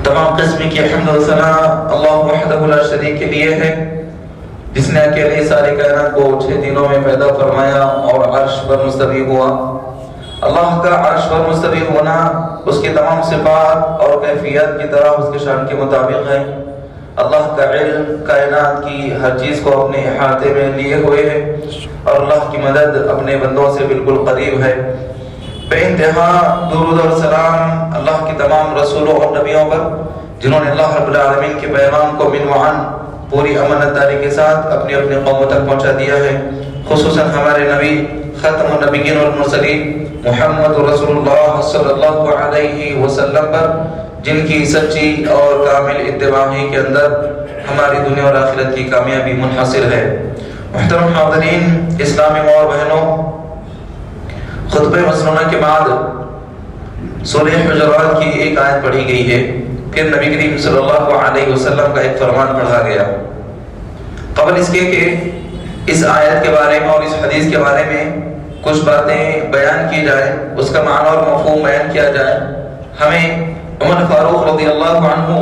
تمام قسم کی حمد و ثنا اللہ وحدہ لا شریک کے لیے ہے، جس نے اکیلے ساری کائنات کو 6 دنوں میں پیدا فرمایا اور عرش پر مستوی ہوا۔ اللہ کا عرش پر مستوی ہونا اس کی تمام صفات اور کیفیت کی طرح اس کے شان کے مطابق ہے۔ اللہ کا علم کائنات کی ہر چیز کو اپنے احاطے میں لیے ہوئے ہے اور اللہ کی مدد اپنے بندوں سے بالکل قریب ہے۔ بے انتہا درود اور سلام اللہ کے تمام رسولوں اور نبیوں پر، جنہوں نے اللہ رب العالمین کے پیغام کو من وعن پوری امانت داری کے ساتھ اپنی اپنی قوموں تک پہنچا دیا ہے۔ خصوصاً ہمارے نبی ختم النبیین والمرسلین محمد رسول اللہ صلی اللہ علیہ وسلم پر، جن کی سچی اور کامل اتباع کے اندر ہماری دنیا اور آخرت کی کامیابی منحصر ہے۔ محترم حاضرین، اسلامی ماں اور بہنوں، خطبہ مسنونہ کے بعد سورہ حجرات کی ایک آیت پڑھی گئی ہے، پھر نبی کریم صلی اللہ علیہ وسلم کا ایک فرمان پڑھا گیا۔ قبل اس کے کہ اس آیت کے بارے میں اور اس حدیث کے بارے میں کچھ باتیں بیان کی جائے، اس کا معنی اور مفہوم بیان کیا جائے، ہمیں عمر فاروق رضی اللہ عنہ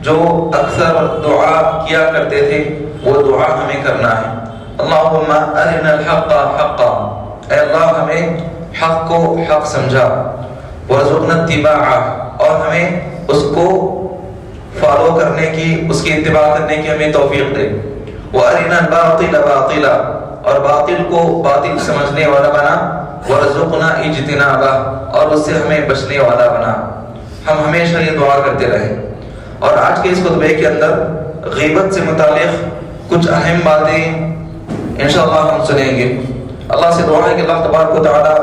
جو اکثر دعا کیا کرتے تھے وہ دعا ہمیں کرنا ہے۔ اللہم ارنا الحق حقا، اے اللہ ہمیں حق کو حق سمجھا، وارزقنا اتباعہ، اور ہمیں اس کو فالو کرنے کی، اس کی اتباع کرنے کی ہمیں توفیق دے۔ وارنا الباطل باطلا، اور باطل کو باطل سمجھنے والا بنا، وارزقنا اجتنابہ، اور اس سے ہمیں بچنے والا بنا۔ ہم ہمیشہ یہ دعا کرتے رہیں۔ اور آج کے اس خطبے کے اندر غیبت سے متعلق کچھ اہم باتیں انشاءاللہ ہم سنیں گے۔ اللہ سے دعا ہے کہ اللہ تبارک و تعالی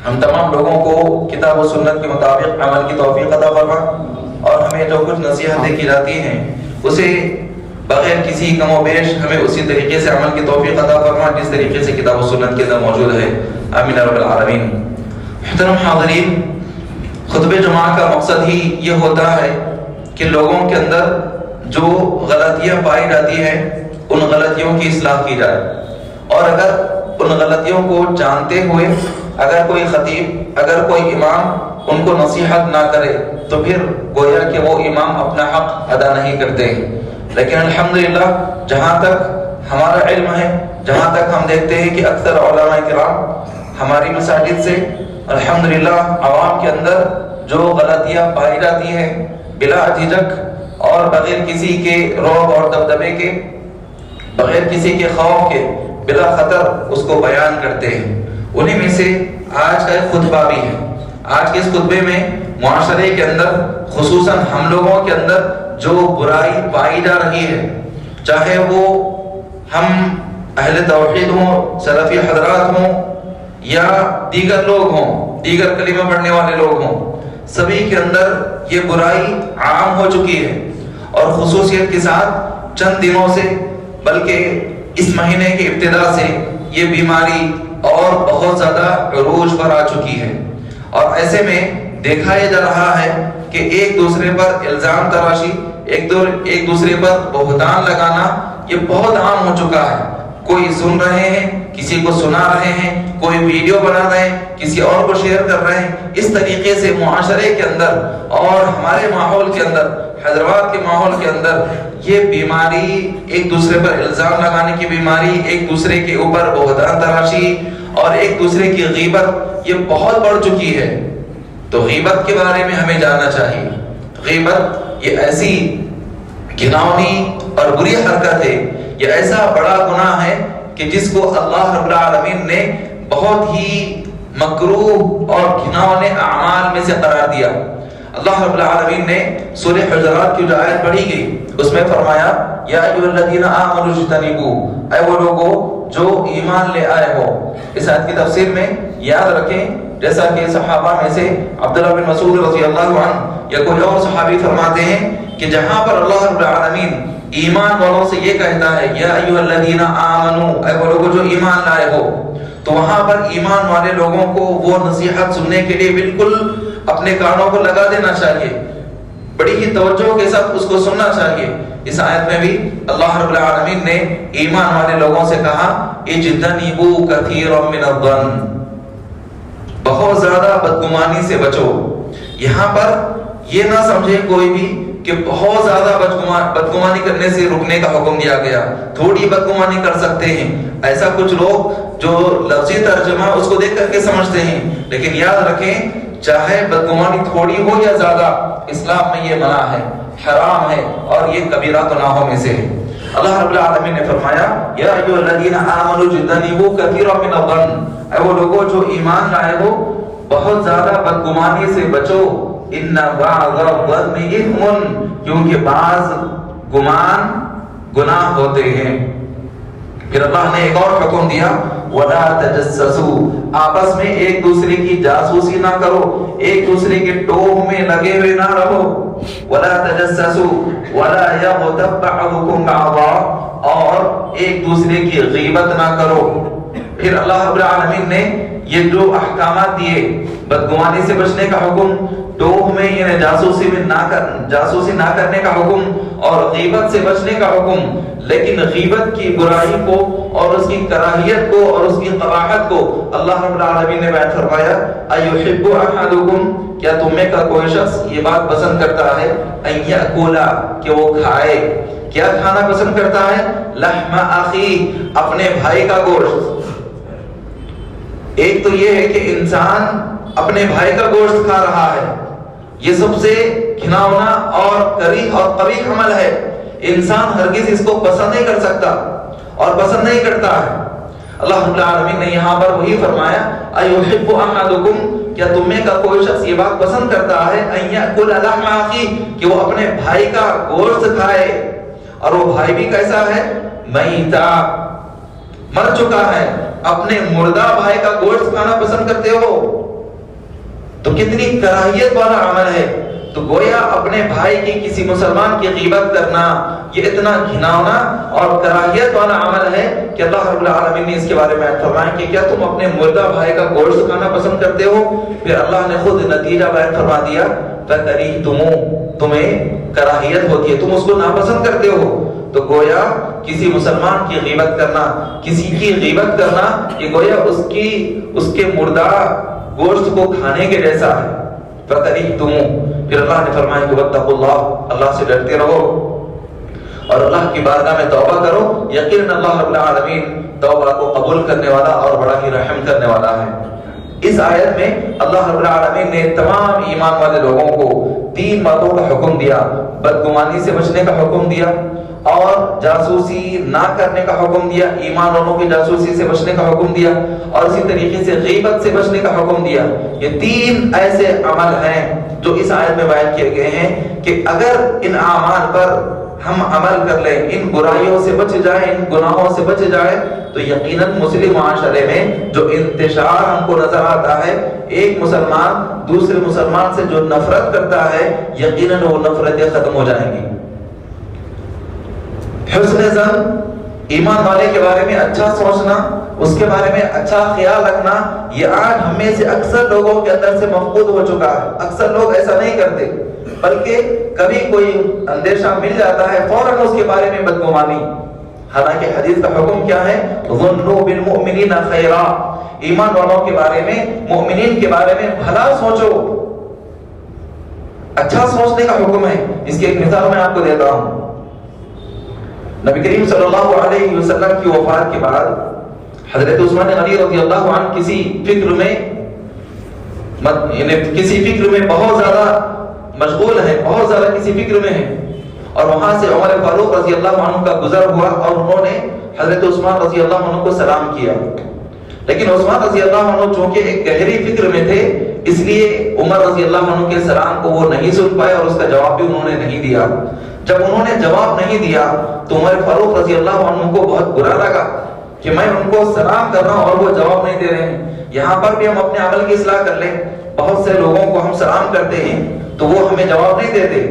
ہم تمام لوگوں کو کتاب و سنت کے مطابق عمل کی توفیق عطا فرما، اور ہمیں جو کچھ نصیحتیں کی جاتی ہیں اسے بغیر کسی کم و بیش ہمیں اسی طریقے سے عمل کی توفیق عطا فرما جس طریقے سے کتاب و سنت کے اندر موجود ہے۔ آمین رب العالمین۔ محترم حاضرین، خطبہ جمعہ کا مقصد ہی یہ ہوتا ہے کہ لوگوں کے اندر جو غلطیاں پائی جاتی ہیں ان غلطیوں کی اصلاح کی جائے، اور اگر ان غلطیوں کو جانتے ہوئے اگر کوئی خطیب، اگر کوئی امام ان کو نصیحت نہ کرے تو پھر گویا کہ وہ امام اپنا حق ادا نہیں کرتے۔ لیکن الحمدللہ جہاں تک ہمارا علم ہے، جہاں تک ہم دیکھتے ہیں کہ اکثر علماء کرام ہماری مساجد سے الحمدللہ عوام کے اندر جو غلطیاں پائی جاتی ہیں بلا جھجک اور بغیر کسی کے رعب اور دبدبے کے، بغیر کسی کے خوف کے، بلا خطر اس کو بیان کرتے ہیں۔ انہیں میں سے آج کا ایک خطبہ بھی ہے۔ آج کے اس خطبے میں معاشرے کے اندر، خصوصاً ہم لوگوں کے اندر جو برائی پائی جا رہی ہے، چاہے وہ ہم اہل توحید ہوں، سلفی حضرات ہوں، یا دیگر لوگ ہوں، دیگر کلمہ پڑھنے والے لوگ ہوں، سبھی کے اندر یہ برائی عام ہو چکی ہے، اور خصوصیت کے ساتھ چند دنوں سے، بلکہ اس مہینے کی ابتدا سے یہ بیماری اور بہت زیادہ عروج پر آ چکی ہے۔ اور ایسے میں دیکھا یہ جا رہا ہے کہ ایک دوسرے پر الزام تراشی، ایک دوسرے پر بہتان لگانا یہ بہت عام ہو چکا ہے۔ کوئی سن رہے ہیں، کسی کو سنا رہے ہیں، کوئی ویڈیو بنا رہے ہیں، کسی اور کو شیئر کر رہے ہیں۔ اس طریقے سے معاشرے کے اندر اور ہمارے ماحول کے اندر، حیدرآباد کے ماحول کے اندر یہ بیماری، ایک دوسرے پر الزام لگانے کی بیماری، ایک دوسرے کے اوپر بہتان تراشی اور ایک دوسرے کی غیبت، یہ بہت بڑھ چکی ہے۔ تو غیبت کے بارے میں ہمیں جاننا چاہیے۔ غیبت یہ ایسی گھناؤنی اور بری حرکت ہے، یہ ایسا بڑا گناہ ہے کہ جس کو اللہ رب العالمین نے بہت ہی مکروہ اور گھناؤنے اعمال میں سے قرار دیا۔ اللہ رب العالمین نے سورہ حجرات کی جو آیت پڑھی گئی اس میں فرمایا یا ایھا الذین آمنوا اجتنبوا، اے وہ لوگوں جو ایمان لے آئے ہو۔ اس آیت کی تفسیر میں یاد رکھیں، جیسا کہ صحابہ میں سے عبداللہ بن مسعود رضی اللہ عنہ یا کوئی اور صحابی فرماتے ہیں کہ جہاں پر اللہ رب العالمین ایمان والوں سے یہ کہتا ہے یا ایھا الذین آمنوا، اے وہ لوگوں جو ایمان لائے ہو، تو وہاں پر ایمان والے لوگوں کو وہ نصیحت سننے کے لیے بالکل اپنے کانوں کو لگا دینا چاہیے، بڑی ہی توجہ کے ساتھ اس کو سننا چاہیے۔ اس آیت میں بھی اللہ رب العالمین نے ایمان والے لوگوں سے کہا اجتنبوا کثیرا من الظن، بہت زیادہ بدگمانی سے بچو۔ یہاں پر یہ نہ سمجھے کوئی بھی کہ بہت زیادہ بدگمانی کرنے سے رکنے کا حکم دیا گیا، تھوڑی بدگمانی کر سکتے ہیں، ایسا کچھ لوگ جو لفظی ترجمہ اس کو دیکھ کر کے سمجھتے ہیں، لیکن یاد رکھیں چاہے بدگمانی تھوڑی ہو یا زیادہ، اسلام میں یہ منع ہے، حرام ہے، اور یہ کبیرہ گناہوں میں سے ہے۔ اللہ رب العالمین نے فرمایا یا ایھا الذین آمنوا اجتنبوا کثیرا من الظن، اے وہ لوگوں جو ایمان لائے ہو بہت زیادہ بدگمانی سے بچو، ان بعض الظن اثم، کیونکہ بعض گمان گناہ ہوتے ہیں۔ پھر اللہ نے ایک اور حکم دیا وَلَا تَجَسَّسُوا، آپس میں ایک دوسرے کی جاسوسی نہ کرو، ایک دوسرے کے ٹوہ میں لگے ہوئے نہ رہو۔ وَلَا تَجَسَّسُوا وَلَا يَغْتَبْ بَعْضُكُمْ بَعْضًا، اور ایک دوسرے کی غیبت نہ کرو۔ پھر اللہ رب العالمین نے یہ جو احکامات دیے، بدگمانی سے بچنے کا حکم، ٹوہ میں یعنی جاسوسی نہ کرنے کا حکم، اور غیبت سے بچنے کا حکم، لیکن غیبت کی برائی کو اور اس کی کراہیت کو اور اس کی قباحت کو اللہ رب العالمین نے بیان فرمایا ایحب احدکم، کیا تم میں کا کوئی شخص یہ بات پسند کرتا ہے ان یاکل، کہ وہ کھائے، کیا کھانا پسند کرتا ہے، لحم اخی، اپنے بھائی کا گوشت۔ ایک تو یہ ہے کہ انسان اپنے بھائی کا گوشت کھا رہا ہے، یہ سب سے گھناؤنا اور کریہ اور قبیح عمل ہے، انسان ہرگز اس کو پسند نہیں کر سکتا اور پسند نہیں کرتا ہے۔ اللہ رب العالمین نے یہاں پر وہی فرمایا ایحب احدکم، کیا تم میں کا کوئی شخص یہ بات پسند کرتا ہے ان یاکل لحم اخی، کہ وہ اپنے بھائی کا گوشت کھائے، اور وہ بھائی بھی کیسا ہے، میتا، مر چکا ہے، اپنے مردہ بھائی کا گوشت کھانا پسند کرتے ہو، تو کتنی کراہیت والا عمل ہے۔ تو گویا اپنے بھائی کی کسی مسلمان کی غیبت کرنا یہ اتنا گھناؤنا اور کراہیت والا عمل ہے کہ اللہ رب العالمین نے اس کے بارے میں فرمایا کہ کیا تم اپنے مردہ بھائی کا گوشت کھانا پسند کرتے ہو؟ پھر اللہ نے خود نتیجہ بیان فرما دیا فَكَرِهْتُمُوهُ، تمہیں کراہیت ہوتی ہے، تم اس کو ناپسند کرتے ہو۔ تو گویا کسی مسلمان کی غیبت کرنا، کسی کی غیبت کرنا، یہ گویا اس کے مردہ گوشت کو کھانے کے جیسا ہے۔ فَكَرِهْتُمُوهُ، پھر اللہ نے فرمایا کہ وَاتَّقُوا اللَّهَ، اللہ سے ڈرتے رہو اور اللہ کی بارگاہ میں توبہ کرو، یقیناً اللہ رب العالمین توبہ کو قبول کرنے والا اور بڑا ہی رحم کرنے والا ہے۔ اس آیت میں اللہ رب العالمین نے تمام ایمان والے لوگوں کو 3 باتوں کا حکم دیا، بدگمانی سے بچنے کا حکم دیا، اور جاسوسی نہ کرنے کا حکم دیا، ایمان والوں کی جاسوسی سے بچنے کا حکم دیا، اور اسی طریقے سے غیبت سے بچنے کا حکم دیا۔ یہ 3 ایسے عمل ہیں جو اس آیت میں بیان کیے گئے ہیں کہ اگر ان اعمال پر ہم عمل کر لیں، ان برائیوں سے بچ جائیں، ان گناہوں سے بچ جائیں، تو یقیناً مسلم معاشرے میں جو انتشار ہم کو نظر آتا ہے، ایک مسلمان دوسرے مسلمان سے جو نفرت کرتا ہے، یقیناً وہ نفرتیں ختم ہو جائیں گی۔ حسن ظن، ایمان والے کے بارے میں اچھا سوچنا، اس کے بارے میں اچھا خیال رکھنا، یہ آج ہم میں سے اکثر لوگوں کے اندر سے مفقود ہو چکا ہے۔ اکثر لوگ ایسا نہیں کرتے، بلکہ کبھی کوئی اندیشہ مل جاتا ہے فوراً اس کے بارے میں بدگمانی۔ حالانکہ حدیث کا حکم کیا ہے، ظنوا بالمؤمنین خیرا، ایمان والوں کے بارے میں، مومنین کے بارے میں بھلا سوچو، اچھا سوچنے کا حکم ہے۔ اس کی ایک مثال میں آپ کو دیتا ہوں۔ نبی کریم صلی اللہ علیہ وسلم کی وفات کے بعد حضرت عثمان غنی رضی اللہ عنہ کسی فکر میں بہت زیادہ مشغول ہیں، بہت زیادہ کسی فکر میں ہیں، اور وہاں سے عمر فاروق رضی اللہ عنہ کا گزر ہوا اور انہوں نے حضرت عثمان رضی اللہ عنہ کو سلام کیا، لیکن عثمان رضی اللہ عنہ چونکہ ایک گہری فکر میں تھے، اس لیے عمر رضی اللہ عنہ کے سلام کو وہ نہیں سن پائے اور اس کا جواب بھی انہوں نے نہیں دیا۔ جب انہوں نے جواب نہیں دیا تو عمر فاروق رضی اللہ عنہ کو بہت برا لگا کہ میں ان کو سلام کر رہا ہوں اور وہ جواب نہیں دے رہے ہیں۔ یہاں پر بھی ہم اپنے عمل کی اصلاح کر لیں، بہت سے لوگوں کو ہم سلام کرتے ہیں تو وہ ہمیں جواب نہیں دیتے،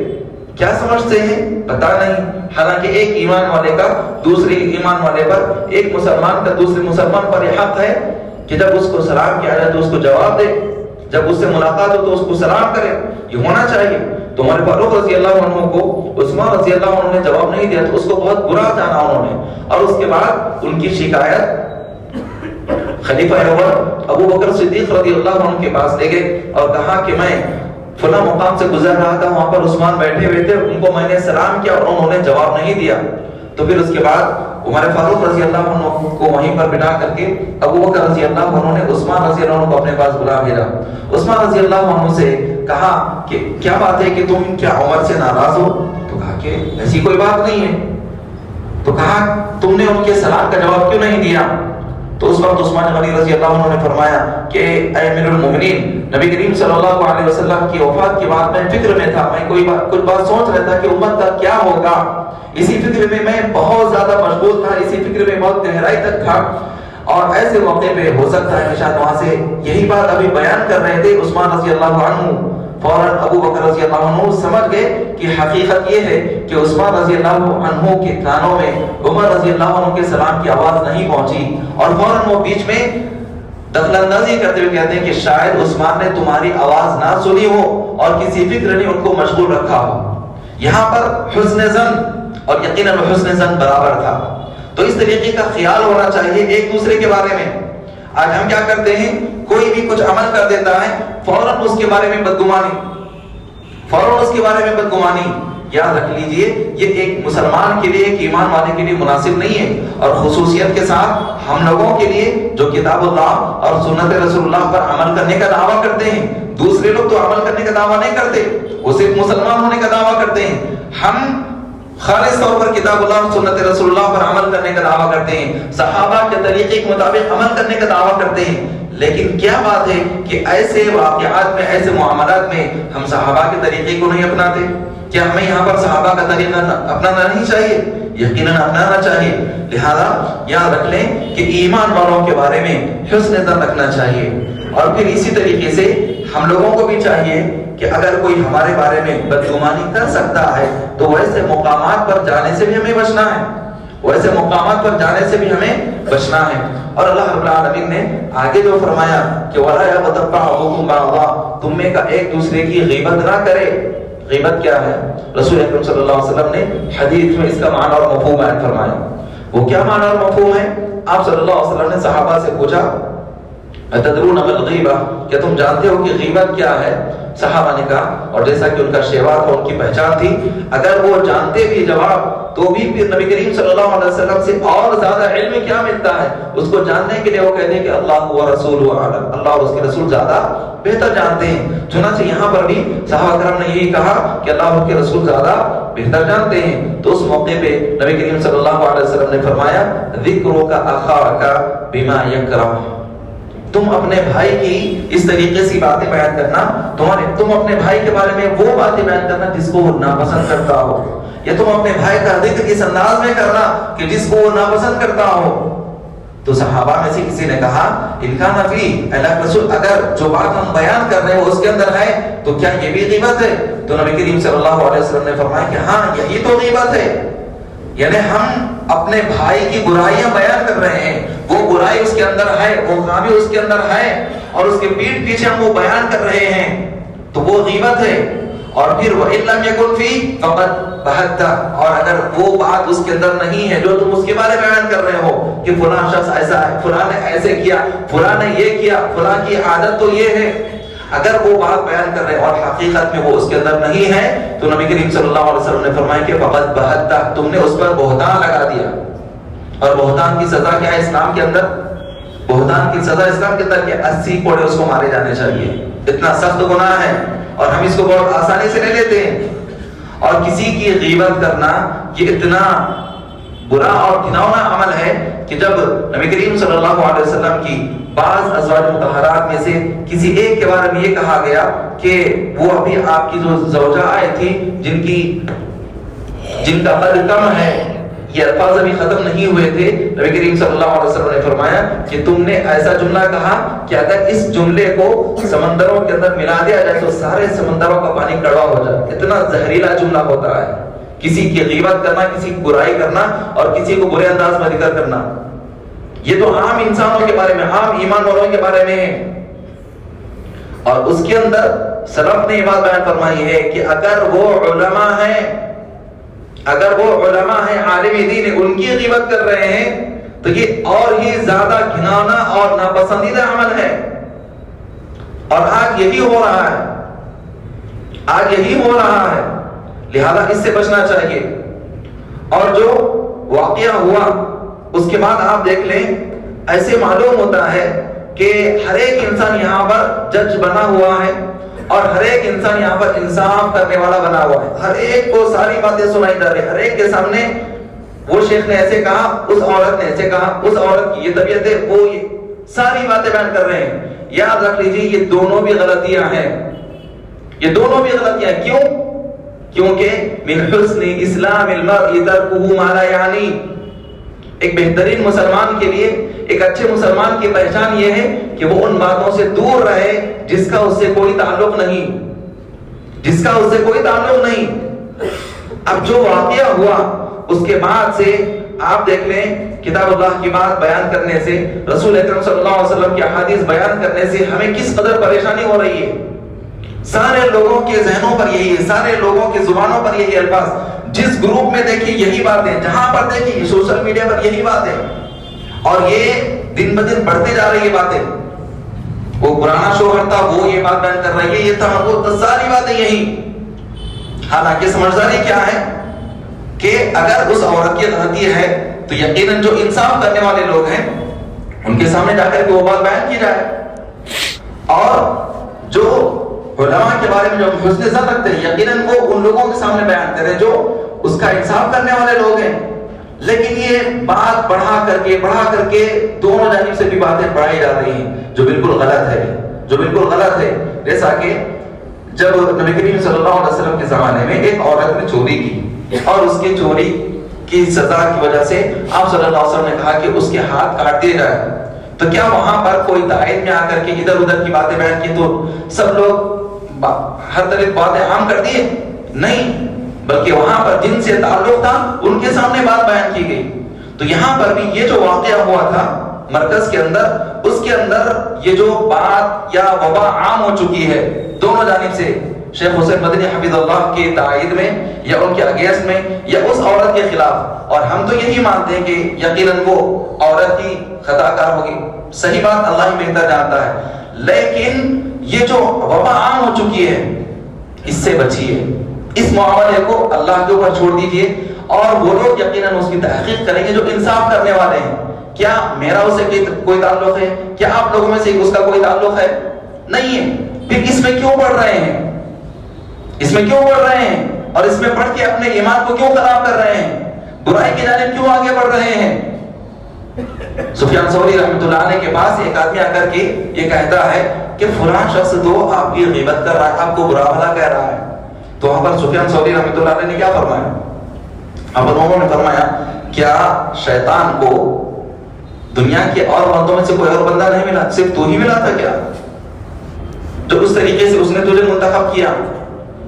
کیا سمجھتے ہیں پتہ نہیں، حالانکہ ایک ایمان والے کا دوسرے ایمان والے پر، ایک مسلمان کا دوسرے مسلمان پر یہ حق ہے کہ جب اس کو سلام کیا جائے تو اس کو جواب دے، جب اس سے ملاقات ہو تو اس کو سلام کرے، یہ ہونا چاہیے۔ تو عمر فاروق رضی اللہ عنہ کو عثمان رضی اللہ عنہ نے جواب نہیں دیا تو اس کو بہت برا جانا انہوں نے، اور اس کے بعد ان کی شکایت خلیفہ اول ابو بکر صدیق رضی اللہ عنہ کے پاس لے گئے اور کہا کہ میں فلاں مقام سے گزر رہا تھا، وہاں پر عثمان بیٹھے ہوئے تھے، ان کو میں نے سلام کیا اور انہوں نے جواب نہیں دیا. تو پھر اس کے بعد عمر فاروق رضی اللہ عنہ کو وہیں پر بٹھا کر کے ابو بکر رضی اللہ عنہ نے عثمان رضی اللہ عنہ کو اپنے پاس بلا بھیجا. عثمان رضی اللہ عنہ سے کہا کہ کیا بات ہے کہ تم کیا عمر سے ناراض ہو؟ تو کہا کہ ایسی کوئی بات نہیں ہے. تو کہا تم نے ان کے سلام کا جواب کیوں نہیں دیا؟ تو اس وقت عثمان غنی رضی اللہ عنہ نے فرمایا کہ اے امیر المومنین، نبی کریم صلی اللہ علیہ وسلم کی وفات کے بعد میں فکر میں تھا، میں کچھ بات سوچ رہا تھا کہ امت کا کیا ہوگا. اسی فکر میں بہت زیادہ مشغول تھا، اسی فکر میں بہت گہرائی تک تھا. اور ایسے موقع پہ ہو سکتا ہے کہ شاید وہاں سے یہی بات ابھی بیان کر رہے تھے عثمان رضی اللہ عنہ، فوراً ابو بکر رضی اللہ عنہ سمجھ گئے کہ حقیقت یہ ہے کہ عثمان رضی اللہ عنہ کے کانوں میں عمر رضی اللہ عنہ کے سلام کی آواز نہیں پہنچی، اور فوراً وہ بیچ میں دخل اندازی کرتے ہوئے کہتے ہیں کہ شاید عثمان نے تمہاری آواز نہ سنی ہو اور کسی فکر نے ان کو مشغول رکھا ہو. یہاں پر حسن ظن اور یقیناً حسن ظن برابر تھا. تو اس طریقے کا خیال ہونا چاہیے ایک دوسرے کے بارے میں. آج ہم کیا کرتے ہیں، کوئی بھی کچھ عمل کر دیتا ہے فوراً اس کے بارے میں بدگمانی، فوراً اس کے بارے میں بدگمانی. یاد رکھ لیجئے یہ ایک مسلمان کے لیے، ایک ایمان والے کے لیے مناسب نہیں ہے. اور خصوصیت کے ساتھ ہم لوگوں کے لیے جو کتاب اللہ اور سنت رسول اللہ پر عمل کرنے کا دعویٰ کرتے ہیں. دوسرے لوگ تو عمل کرنے کا دعویٰ نہیں کرتے، وہ صرف مسلمان ہونے کا دعویٰ کرتے ہیں. ہم خالص طور پر کتاب اللہ اور سنت رسول اللہ پر عمل کرنے کا دعویٰ کرتے ہیں، صحابہ کے طریقے کے مطابق عمل کرنے کا دعویٰ کرتے ہیں. لیکن کیا بات ہے کہ ایسے واقعات میں، ایسے معاملات میں ہم صحابہ کے طریقے کو نہیں اپناتے؟ کیا ہمیں یہاں پر صحابہ کا طریقہ اپنانا نہیں چاہیے؟ یقیناً اپنانا چاہیے. لہذا یاد رکھ لیں کہ ایمان والوں کے بارے میں حسن ظن رکھنا چاہیے. اور پھر اسی طریقے سے ہم لوگوں کو بھی چاہیے کہ اگر کوئی ہمارے بارے میں بدگمانی کر سکتا ہے تو ویسے مقامات پر جانے سے بھی ہمیں بچنا ہے، ویسے مقامات پر جانے سے بھی ہمیں بچنا ہے. اور اللہ رب العالمین نے آگے جو فرمایا کہ وَلَا يَغْتَبْ بَعْضُكُمْ بَعْضًا، تم میں کا ایک دوسرے کی غیبت نہ کرے. غیبت کیا ہے؟ رسول اکرم صلی اللہ علیہ وسلم نے حدیث میں اس کا معنی اور مفہوم بیان فرمایا. وہ کیا معنی اور مفہوم ہے؟ آپ صلی اللہ علیہ وسلم نے صحابہ سے پوچھا اتدرون ما الغیبہ، کیا تم جانتے ہو کہ غیبت کیا ہے؟ صحابہ نے کہا، اور جیسا کہ ان کا شیوا تھا، ان کی پہچان تھی، اگر وہ جانتے بھی جواب تو بھی پھر نبی کریم صلی اللہ علیہ وسلم سے اور زیادہ علم کیا ملتا ہے؟ اس کو جاننے کے لیے وہ کہتے ہیں کہ اللہ و رسول عالم، اللہ اور اس کے رسول زیادہ بہتر جانتے ہیں. چنانچہ یہاں پر بھی صحابہ کرام نے یہی کہا کہ اللہ اور اس کے رسول زیادہ بہتر جانتے ہیں. تو اس موقع پہ نبی کریم صلی اللہ علیہ وسلم نے فرمایا ذکرک اخاک بما یکرہ، تم اپنے بھائی کی اس طریقے سے باتیں بیان کرنا، تم اپنے بھائی کے بارے میں وہ باتیں بیان کرنا جس کو وہ ناپسند کرتا ہو، یا تم اپنے بھائی کا ذکر اس انداز میں کرنا کہ جس کو وہ ناپسند کرتا ہو. تو صحابہ میں سے کسی نے کہا انکان فی اللہ رسول، اگر جو بات ہم بیان کر رہے ہیں وہ اس کے اندر ہے تو کیا یہ بھی غیبت ہے؟ تو نبی کریم صلی اللہ علیہ وسلم نے فرمایا کہ ہاں یہی تو غیبت ہے. یعنی ہم اپنے بھائی کی برائیاں بیان کر رہے ہیں، وہ برائی اس کے اندر ہے، وہ خامی اس کے اندر ہے، اور اس کے پیٹھ پیچھے ہم وہ بیان کر رہے ہیں تو وہ غیبت ہے. اور پھر وَإِن لَمْ يَكُنْ فِي فَقَدْ بَهَتَّ، اور اگر وہ بات اس کے اندر نہیں ہے جو تم اس کے بارے میں بیان کر رہے ہو کہ فلاں شخص ایسا ہے، فلاں نے ایسے کیا، فلاں نے یہ کیا، فلاں کی عادت تو یہ ہے، اگر وہ بات بیان کر رہے اور حقیقت میں وہ اس کے اندر نہیں ہے تو نبی کریم صلی اللہ علیہ وسلم نے فرمایا کہ فَقَدْ بَهَتَّ، تم نے اس پر بہتان لگا دیا. اور بہتان کی سزا کیا ہے اسلام کے اندر؟ بہتان کی سزا اسلام کے اندر کہ 80 کوڑے اس کو مارے جانے چاہیے. اتنا سخت گناہ ہے اور ہم اس کو بہت آسانی سے لے لیتے ہیں. اور کسی کی غیبت کرنا یہ اتنا برا اور گھناؤنا عمل ہے کہ جب نبی کریم صلی اللہ علیہ وسلم کی بعض ازواج مطہرات میں سے کسی ایک کے بارے میں یہ کہا گیا کہ وہ ابھی آپ کی جو زوجہ آئی تھی جن کا قد کم ہے، یہ الفاظ ابھی ختم نہیں ہوئے تھے، نبی کریم صلی اللہ علیہ وسلم نے فرمایا کہ تم نے ایسا جملہ کہا کہ اگر اس جملے کو سمندروں کے اندر ملا دیا جائے تو سارے سمندروں کا پانی کڑوا ہو جائے. اتنا زہریلا جملہ ہوتا ہے کسی کی غیبت کرنا، کسی کی برائی کرنا اور کسی کو برے انداز میں ذکر کرنا. یہ تو عام انسانوں کے بارے میں، عام ایمان والوں کے بارے میں ہے. اور اس کے اندر سلف نے یہ بات بیان فرمائی ہے کہ اگر وہ علماء ہیں، اگر وہ علماء ہیں، عالم دین ہیں، ان کی غیبت کر رہے ہیں تو یہ اور ہی زیادہ گھناؤنا اور ناپسندیدہ عمل ہے. اور آج یہی ہو رہا ہے. آج یہی ہو رہا ہے، لہذا اس سے بچنا چاہیے۔ اور جو واقعہ ہوا اس کے بعد آپ دیکھ لیں، ایسے معلوم ہوتا ہے کہ ہر ایک انسان یہاں پر جج بنا ہوا ہے اور ہر ایک انسان یہاں پر انصاف کرنے والا بنا ہوا ہے۔ ہر ایک کو ساری باتیں سنائی جا رہی، ہر ایک کے سامنے وہ شیخ نے ایسے کہا، اس عورت نے ایسے کہا، اس عورت کی یہ طبیعت ہے، وہ یہ ساری باتیں بیان کر رہے ہیں۔ یاد رکھ لیجیے یہ دونوں بھی غلطیاں ہیں، یہ دونوں بھی غلطیاں ہیں۔ کیوں؟ کیونکہ من حسن اسلام المرء ترکہ ما لا یعنی، ایک بہترین مسلمان کے لیے، ایک اچھے مسلمان کی پہچان یہ ہے کہ وہ ان باتوں سے دور رہے جس کا اس سے کوئی تعلق نہیں، جس کا اس سے کوئی تعلق نہیں۔ اب جو واقعہ ہوا اس کے بعد سے آپ دیکھ لیں، کتاب اللہ کی بات بیان کرنے سے، رسول اکرم صلی اللہ علیہ وسلم کی احادیث بیان کرنے سے ہمیں کس قدر پریشانی ہو رہی ہے۔ سارے لوگوں کے ذہنوں پر یہی ہے، سارے لوگوں کی زبانوں پر یہی الفاظ، جس گروپ میں دیکھیں یہی باتیں، جہاں پر دیکھیں سوشل میڈیا پر یہی باتیں، اور یہ دن بدن بڑھتے جا رہی ہے باتیں۔ وہ پرانا شوہر تھا، وہ یہ بات بیان کر رہی ہے، یہ تھا وہ، ساری باتیں یہی۔ حالانکہ سمجھداری کیا ہے کہ اگر اس عورت کی غلطی ہے تو یقیناً جو انصاف کرنے والے لوگ ہیں ان کے سامنے جا کر کے وہ بات بیان کی جائے، اور جو علماء کے بارے میں جو حسن ظن رکھتے ہیں یقیناً وہ ان لوگوں کے سامنے بیان کریں جو اس کا انصاف کرنے والے لوگ ہیں۔ لیکن یہ بات بڑھا کر کے دونوں جانب سے بھی باتیں بڑھائی جا رہی ہیں، جو بالکل غلط ہے، جو بالکل غلط ہے۔ جیسا کہ جب نبی کریم صلی اللہ علیہ وسلم کے زمانے میں ایک عورت نے چوری کی اور اس کے چوری کی سزا کی وجہ سے آپ صلی اللہ علیہ وسلم نے کہا کہ اس کے ہاتھ کاٹ دیے جائے، تو کیا وہاں پر کوئی دائت میں آ کر کے ادھر ادھر کی باتیں بیان کی تو سب لوگ ہر طرح باتیں عام کر دیے؟ نہیں، بلکہ وہاں پر جن سے تعلق تھا ان کے سامنے بات بیان کی گئی۔ تو یہاں پر بھی یہ جو واقعہ ہوا تھا مرکز کے اندر، اس کے اندر یہ جو بات یا وبا عام ہو چکی ہے دونوں جانب سے، شیخ حسین مدنی حفظ اللہ کی تائید میں یا ان کے اگینسٹ میں یا اس عورت کے خلاف، اور ہم تو یہی مانتے ہیں کہ یقیناً وہ عورت کی خطا کار ہوگی، صحیح بات اللہ ہی بہتر جانتا ہے، لیکن یہ جو وبا عام ہو چکی ہے اس سے بچیے، اس معاملے کو اللہ کے اوپر چھوڑ دیجئے، اور وہ لوگ یقیناً اس کی تحقیق کریں گے جو انصاف کرنے والے ہیں۔ کیا میرا اس سے کوئی تعلق ہے؟ کیا آپ لوگوں میں سے اس کا کوئی تعلق ہے؟ نہیں ہے، پھر اس میں کیوں پڑھ رہے ہیں؟ اس میں کیوں پڑھ رہے ہیں؟ اور اس میں پڑھ کے اپنے ایمان کو کیوں خراب کر رہے ہیں؟ برائی کی جانب کیوں آگے بڑھ رہے ہیں؟ سفیان ثوری رحمۃ اللہ علیہ کے پاس ایک آدمی آ کر کے یہ کہتا ہے کہ فلاں شخص تو آپ کی غیبت کر رہا ہے، آپ کو برا بھلا کہہ رہا ہے، تو وہاں پر سفیان ثوری رحمۃ اللہ علیہ نے کیا فرمایا؟ اب انہوں نے فرمایا کیا شیطان کو دنیا کے اور بندوں میں سے کوئی اور بندہ نہیں ملا، صرف تو ہی ملا تھا کیا جو اس طریقے سے اس نے تجھے منتخب کیا؟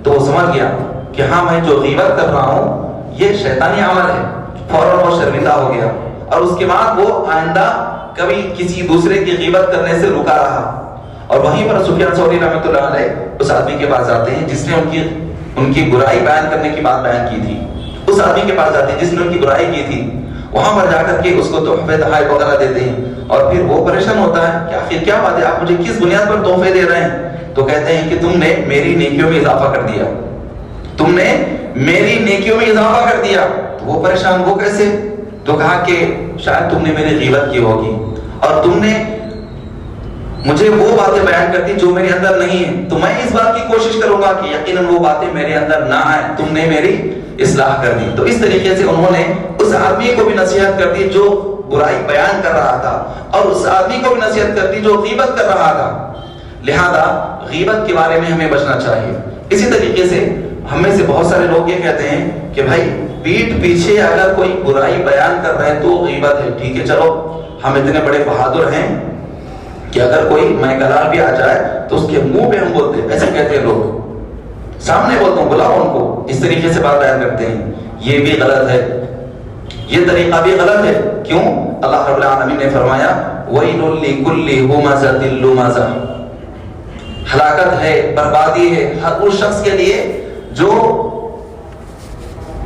تو وہ سمجھ گیا کہ ہاں میں جو غیبت کر رہا ہوں یہ شیطانی عمل ہے، فوراً وہ شرمندہ ہو گیا، اور اس کے بعد وہ آئندہ کبھی کسی دوسرے کی غیبت کرنے سے رکا رہا۔ اور وہیں پر سفیان ثوری رحمۃ اللہ علیہ اس آدمی کے پاس جاتے ہیں جس نے ان کی برائی بیان کرنے کی بات بیان کی تھی، اس آدمی کے پاس جاتے ہیں جس نے ان کی برائی کی تھی، وہاں پر جا کر کے اس کو تحفے تحائف وغیرہ دیتے ہیں، اور پھر وہ پریشان ہوتا ہے کہ آخر کیا بات ہے، آپ مجھے کس بنیاد پر تحفے دے رہے ہیں؟ تو کہتے ہیں کہ تم نے میری نیکیوں میں اضافہ کر دیا، تم نے میری نیکیوں میں اضافہ کر دیا۔ تو وہ پریشان، وہ کیسے؟ تو کہا کہ شاید تم نے میری غیبت کی ہوگی اور تم نے مجھے وہ باتیں بیان کر دی جو میرے اندر نہیں ہے، تو میں اس بات کی کوشش کروں گا کہ یقیناً وہ باتیں میرے اندر نہ آئیں، تم نے میری اصلاح کر دی۔ تو اس طریقے سے انہوں نے اس آدمی کو بھی نصیحت کر دی جو برائی بیان کر رہا تھا، اور اس آدمی کو بھی نصیحت کر دی جو غیبت کر رہا تھا۔ لہذا غیبت کے بارے میں ہمیں بچنا چاہیے۔ اسی طریقے سے ہم میں سے بہت سارے لوگ یہ کہتے ہیں کہ بھائی پیٹھ پیچھے اگر کوئی برائی بیان کر رہے ہیں تو غیبت ہے، ٹھیک ہے چلو ہم اتنے بڑے بہادر ہیں کہ اگر کوئی میں کلام بھی آ جائے تو اس کے منہ پہ ہم بولتے ہیں، ایسے کہتے ہیں لوگ، سامنے بولتا ہوں بلاؤ ان کو، اس طریقے سے بات بیان کرتے ہیں۔ یہ بھی غلط ہے، یہ طریقہ بھی غلط ہے۔ کیوں؟ اللہ رب العالمین نے فرمایا وَيْلٌ لِكُلِّ هُمَزَةٍ لُمَزَةٍ، ہلاکت ہے، بربادی ہے ہر اس شخص کے لیے جو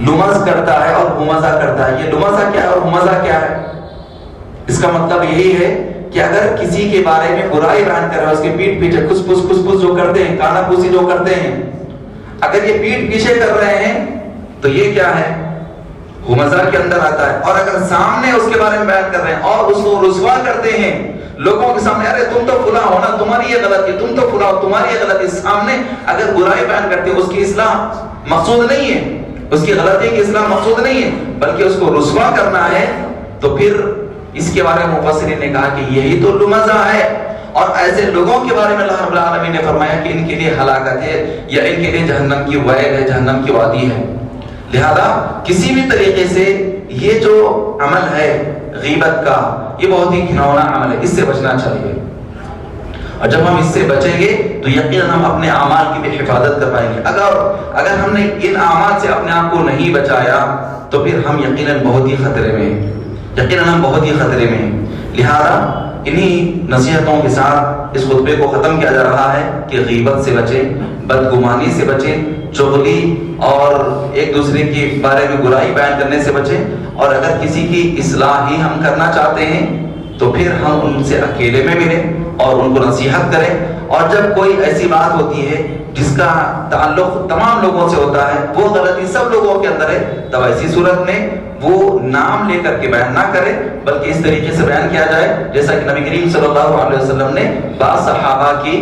لمز کرتا ہے اور ہمزہ کرتا ہے۔ یہ لمزہ کیا ہے اور ہمزہ کیا ہے؟ اس کا مطلب یہی ہے کہ اگر کسی کے بارے میں برائی بیان کر رہا ہے، اس کے پیٹھ پیچھے کھس پھس جو کرتے ہیں، کانا پھوسی جو کرتے ہیں، اگر یہ پیٹھ پیچھے کر رہے ہیں تو یہ کیا ہے؟ ہمزہ کے اندر آتا ہے. اور اگر سامنے اس کے بارے میں بیان کر رہے ہیں اور اس کو رسوا کرتے ہیں لوگوں کے سامنے، ارے تم تو فلاں ہو نا، تمہاری یہ غلطی، تم تو فلاں ہو، تمہاری یہ غلطی، سامنے اگر برائی بیان کرتے ہیں، اس کی اصلاح مقصود نہیں ہے، اس کی غلطی کی اصلاح مقصود نہیں ہے، بلکہ اس کو رسوا کرنا ہے، تو پھر اس کے بارے میں مفسرین نے کہا کہ یہی تو لمزہ ہے. اور ایسے لوگوں کے بارے میں اللہ رب العالمین نے فرمایا کہ ان کے لیے ہلاکت ہے، یا ان کے لیے جہنم کی ویل ہے، جہنم کی وادی ہے. لہذا کسی بھی طریقے سے یہ جو عمل ہے غیبت کا، یہ بہت ہی گھناؤنا عمل ہے، اس سے بچنا چاہیے. اور جب ہم اس سے بچیں گے تو یقیناً ہم اپنے اعمال کی بھی حفاظت کر پائیں گے. اگر ہم نے ان اعمال سے اپنے آپ کو نہیں بچایا تو پھر ہم یقیناً بہت ہی خطرے میں ہیں، یقیناً ہم بہت ہی خطرے میں ہیں. لہذا انہی نصیحتوں کے ساتھ اس خطبے کو ختم کیا جا رہا ہے کہ غیبت سے بچیں، بدگمانی سے بچیں، چغلی اور ایک دوسرے کے بارے میں برائی بیان کرنے سے بچیں. اور اگر کسی کی اصلاح ہی ہم کرنا چاہتے ہیں تو پھر ہم ان سے اکیلے میں ملیں اور ان کو نصیحت کریں. اور جب کوئی ایسی بات ہوتی ہے جس کا تعلق تمام لوگوں سے ہوتا ہے، وہ غلطی سب لوگوں کے اندر ہے، تب ایسی صورت میں وہ نام لے کر کے بیان نہ کرے، بلکہ اس طریقے سے بیان کیا جائے جیسا کہ نبی کریم صلی اللہ علیہ وسلم نے بعض صحابہ کی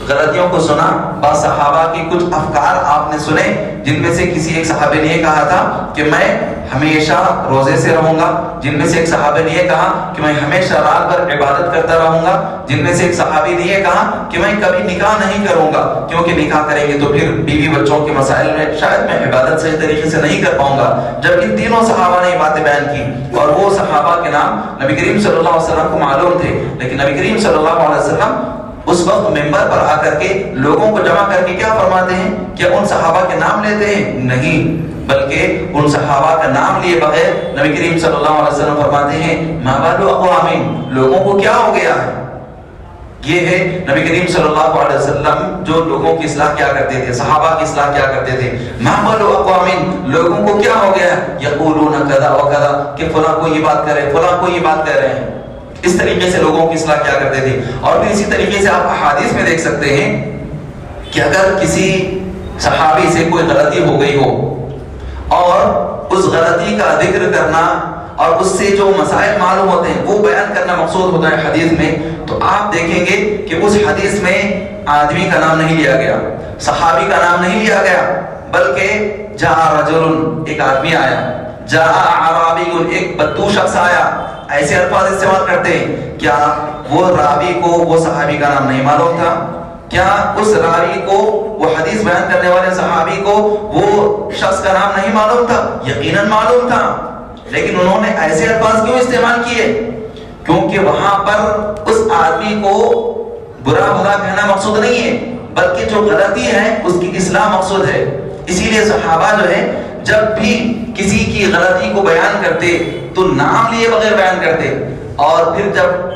غلطیوں کو سنا، بعض صحابہ کی کچھ افکار آپ نے سنے، جن میں سے کسی ایک صحابے نے یہ کہا تھا کہ میں ہمیشہ روزے سے رہوں گا، جن میں سے ایک صحابے نے یہ کہا کہ میں ہمیشہ رات بھر عبادت کرتا رہوں گا، جن میں سے ایک صحابی نے یہ کہا کہ میں کبھی نکاح نہیں کروں گا، کیونکہ نکاح کریں گے تو پھر بیوی بچوں کے مسائل میں شاید میں عبادت صحیح طریقے سے نہیں کر پاؤں گا. جب ان تینوں صحابہ نے یہ باتیں بیان کی، اور وہ صحابہ کے نام نبی کریم صلی اللہ علیہ وسلم کو معلوم تھے، لیکن نبی کریم صلی اللہ علیہ وسلم اس وقت ممبر پر آ کر کے لوگوں کو جمع کر کے کیا فرماتے ہیں؟ کیا ان صحابہ کے نام لیتے ہیں؟ نہیں، بلکہ ان صحابہ کا نام لیے بغیر نبی کریم صلی اللہ علیہ وسلم فرماتے ہیں ما بال اقوام، لوگوں کو کیا ہو گیا ہے. یہ ہے نبی کریم صلی اللہ علیہ وسلم جو لوگوں کی اصلاح کیا کرتے تھے، صحابہ کی اصلاح کیا کرتے تھے. ما بال اقوام، لوگوں کو کیا ہو گیا ہے، یقولون کذا و کذا، کہ فلاں کو یہ بات کرے، فلاں کو یہ بات کہہ رہے ہیں. اس طریقے سے لوگوں کی اصلاح کیا کرتے تھے. اور پھر اسی طریقے سے آپ احادیث میں دیکھ سکتے ہیں کہ اگر کسی صحابی سے کوئی غلطی ہو گئی ہو اور اس غلطی کا ذکر کرنا اور اس سے جو مسائل معلوم ہوتے ہیں وہ بیان کرنا مقصود ہوتا ہے حدیث میں، تو آپ دیکھیں گے کہ اس حدیث میں آدمی کا نام نہیں لیا گیا، صحابی کا نام نہیں لیا گیا، بلکہ جاء رجل، ایک آدمی آیا، جاء اعرابی، ایک بدو شخص آیا. ایسے الفاظ استعمال کرتے ہیں. کیا وہ راوی کو وہ صحابی کا نام نہیں معلوم تھا؟ کیا اس راوی کو، وہ حدیث بیان کرنے والے صحابی کو وہ شخص کا نام نہیں معلوم تھا؟ یقیناً معلوم تھا، لیکن انہوں نے ایسے الفاظ کیوں استعمال کیے؟ کیونکہ وہاں پر اس آدمی کو برا بھلا کہنا مقصود نہیں ہے، بلکہ جو غلطی ہے اس کی اصلاح مقصود ہے. اسی لیے صحابہ جو ہے جب بھی کسی کی غلطی کو بیان کرتے تو نام لیے بغیر بیان کرتے، اور پھر جب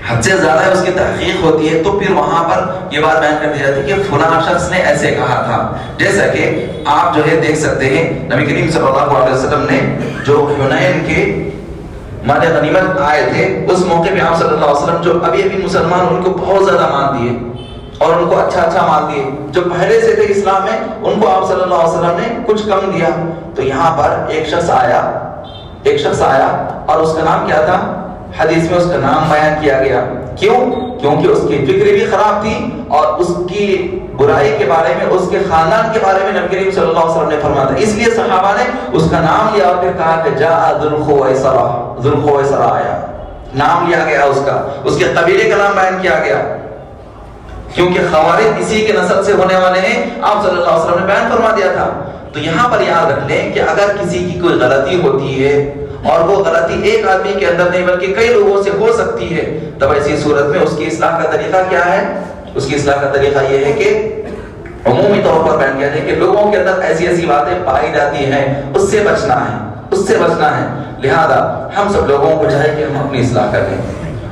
حد سے زیادہ اس کی تحقیق ہوتی ہے تو پھر وہاں پر یہ بات بیان کر دی جاتی ہے کہ فلاں شخص نے ایسے کہا تھا. جیسا کہ آپ جو ہے دیکھ سکتے ہیں نبی کریم صلی اللہ علیہ وسلم نے جو حنین کے مال غنیمت آئے تھے، اس موقع پہ آپ صلی اللہ علیہ وسلم جو ابھی مسلمان ان کو بہت زیادہ مان دیے اور ان کو اچھا مان دیے. جو پہلے سے تھے اسلام میں ان کو آپ صلی اللہ علیہ وسلم نے کچھ کم دیا. تو یہاں پر ایک شخص آیا اور اس کا نام کیا تھا؟ حدیث میں اس کا نام بیان کیا گیا. کیوں؟ کیونکہ اس کی فکر بھی خراب تھی اور اس کی برائی کے بارے میں، اس کے خاندان کے بارے میں نبی کریم صلی اللہ علیہ وسلم نے فرمایا تھا. اس لیے صحابہ نے اس کا نام لیا اور پھر کہا کہ جاء ذو الخویصرہ آیا. نام لیا گیا اس کے قبیلے کا نام بیان کیا گیا، کیونکہ خوارج اسی کے نسل سے ہونے والے ہیں، آپ صلی اللہ علیہ وسلم نے بیان فرما دیا تھا. تو یہاں پر یاد رکھ لیں کہ اگر کسی کی کوئی غلطی ہوتی ہے اور وہ غلطی ایک آدمی کے اندر نہیں بلکہ کئی لوگوں سے ہو سکتی ہے، تب ایسی صورت میں اس کی اصلاح کا طریقہ کیا ہے؟ اس کی اصلاح کا طریقہ یہ ہے کہ عمومی طور پر بیان کیا جائے کہ لوگوں کے اندر ایسی باتیں پائی جاتی ہیں، اس سے بچنا ہے. لہذا ہم سب لوگوں کو چاہیے کہ ہم اپنی اصلاح کریں.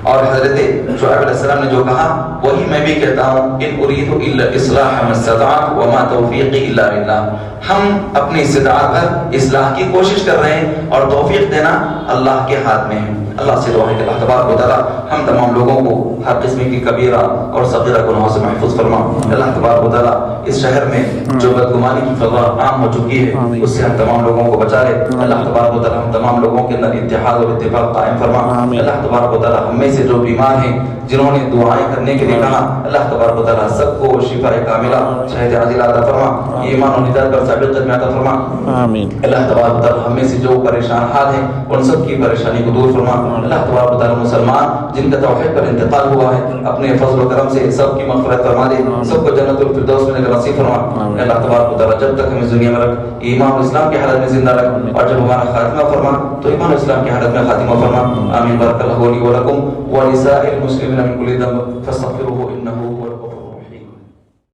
اور حضرت شعیب علیہ السلام نے جو کہا وہی میں بھی کہتا ہوں، ان اريد الا اصلاح ما استطعت وما توفیقی الا باللہ. ہم اپنی استطاعت پر اصلاح کی کوشش کر رہے ہیں اور توفیق دینا اللہ کے ہاتھ میں ہے. اللہ سے دعا ہے کہ اللہ تبارک و تعالیٰ ہم تمام لوگوں کو ہر قسم کی کبیرہ اور صغیرہ گناہوں سے محفوظ فرما. اللہ تبارک و تعالیٰ اس شہر میں جو بدگمانی کی فضا عام ہو چکی ہے اس سے ہم تمام لوگوں کو بچا لے. اللہ تبارک و تعالیٰ ہم تمام لوگوں کے اندر اتحاد اور اتفاق قائم فرما. اللہ تبارک و تعالیٰ ہم میں سے جو بیمار ہیں جنہوں نے دعائیں کرنے کے لیے کہا, اللہ تبارک و تعالیٰ سب کو شفا کاملہ صحت عاجلہ عطا فرما, ایمان و ہدایت پر ثابت قدمی عطا فرما. آمین. اللہ تبارک و تعالیٰ ہم میں سے جو پریشان حال ہیں ان سب کی پریشانی کو دور فرما. اللہ تبارک و تعالیٰ مسلمان جن کا توحید پر انتقال ہوا ہے اپنے فضل و کرم سے سب کی مغفرت فرما دے, سب کو جنت الفردوس میں نصیب فرما. اللہ تبارک و تعالیٰ جب تک ہمیں دنیا میں رکھ, ایمان و اسلام کی حالت میں زندہ رکھ, اور جب ہمارا خاتمہ فرما تو ایمان و اسلام کی حالت میں خاتمہ فرما. آمین. بارک اللہ لی ولکم ولسائر المسلمین من کل ذنب فاستغفروه انه